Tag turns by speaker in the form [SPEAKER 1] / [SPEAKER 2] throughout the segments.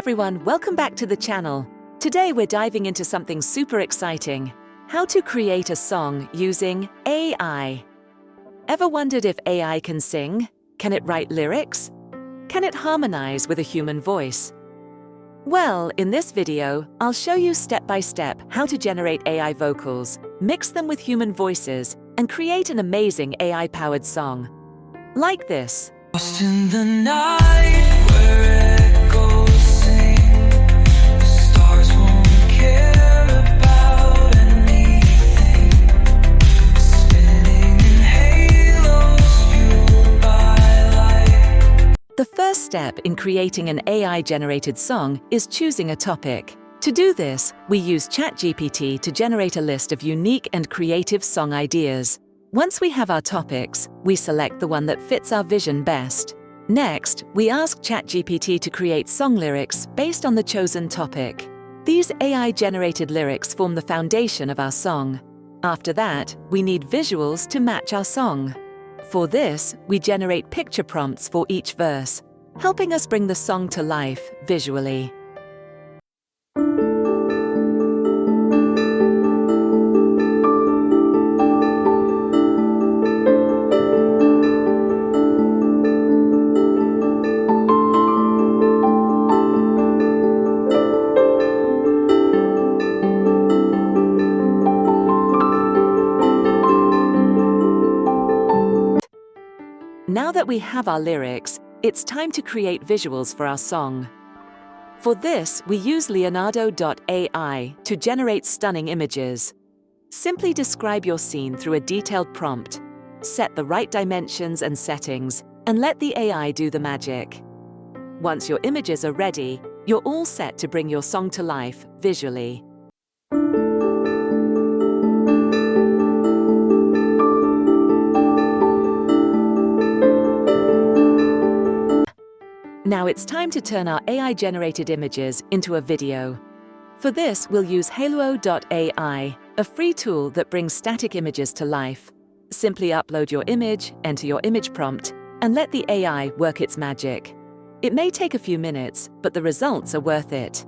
[SPEAKER 1] everyone, welcome back to the channel. Today we're diving into something super exciting: how to create a song using AI. Ever wondered if AI can sing? Can it write lyrics? Can it harmonize with a human voice? Well, in this video, I'll show you step by step how to generate AI vocals, mix them with human voices, and create an amazing AI-powered song. Like this.
[SPEAKER 2] Lost in the night where echoes sing, the stars won't care about anything, spinning in halos fueled by light.
[SPEAKER 1] The first step in creating an AI-generated song is choosing a topic. To do this, we use ChatGPT to generate a list of unique and creative song ideas. Once we have our topics, we select the one that fits our vision best. Next, we ask ChatGPT to create song lyrics based on the chosen topic. These AI-generated lyrics form the foundation of our song. After that, we need visuals to match our song. For this, we generate picture prompts for each verse, helping us bring the song to life visually. Now that we have our lyrics, it's time to create visuals for our song. For this, we use Leonardo.AI to generate stunning images. Simply describe your scene through a detailed prompt, set the right dimensions and settings, and let the AI do the magic. Once your images are ready, you're all set to bring your song to life visually. Now it's time to turn our AI-generated images into a video. For this, we'll use Hailuo.AI, a free tool that brings static images to life. Simply upload your image, enter your image prompt, and let the AI work its magic. It may take a few minutes, but the results are worth it.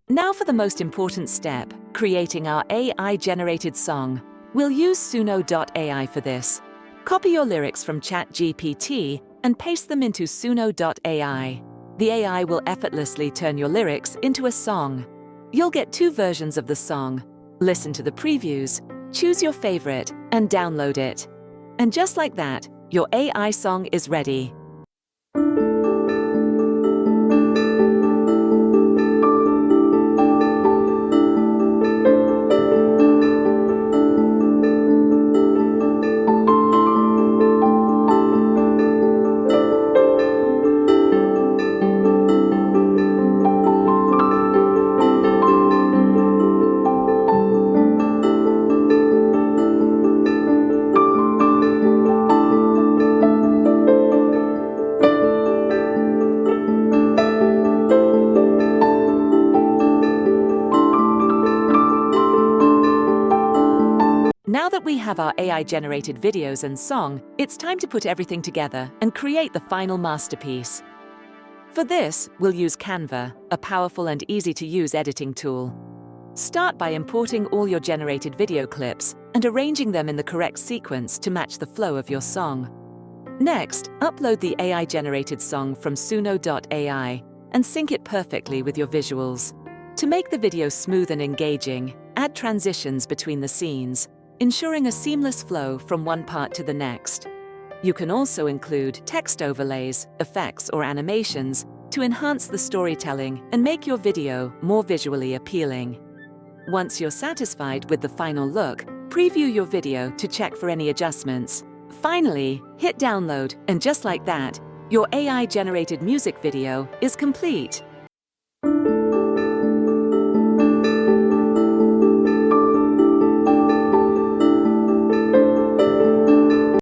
[SPEAKER 1] Now for the most important step, creating our AI-generated song. We'll use Suno.AI for this. Copy your lyrics from ChatGPT and paste them into Suno.AI. The AI will effortlessly turn your lyrics into a song. You'll get two versions of the song. Listen to the previews, choose your favorite, and download it. And just like that, your AI song is ready. Now that we have our AI-generated videos and song, it's time to put everything together and create the final masterpiece. For this, we'll use Canva, a powerful and easy-to-use editing tool. Start by importing all your generated video clips and arranging them in the correct sequence to match the flow of your song. Next, upload the AI-generated song from Suno.AI and sync it perfectly with your visuals. To make the video smooth and engaging, add transitions between the scenes, ensuring a seamless flow from one part to the next. You can also include text overlays, effects, or animations to enhance the storytelling and make your video more visually appealing. Once you're satisfied with the final look, preview your video to check for any adjustments. Finally, hit download, and just like that, your AI-generated music video is complete.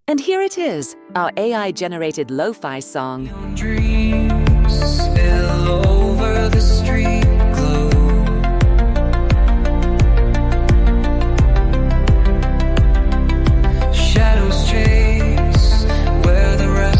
[SPEAKER 1] And here it is, our AI-generated lo-fi song.
[SPEAKER 2] Your dreams spill over the street glow. Shadows chase where the rest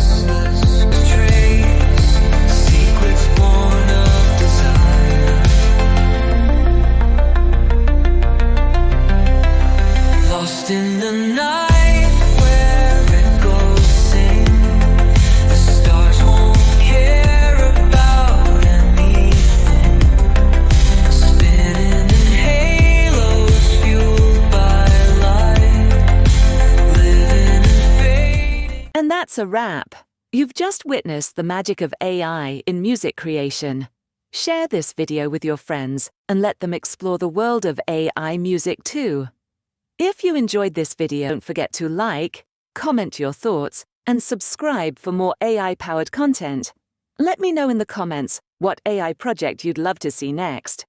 [SPEAKER 1] That's a wrap. You've just witnessed the magic of AI in music creation. Share this video with your friends and let them explore the world of AI music too. If you enjoyed this video, don't forget to like, comment your thoughts, and subscribe for more AI-powered content. Let me know in the comments what AI project you'd love to see next.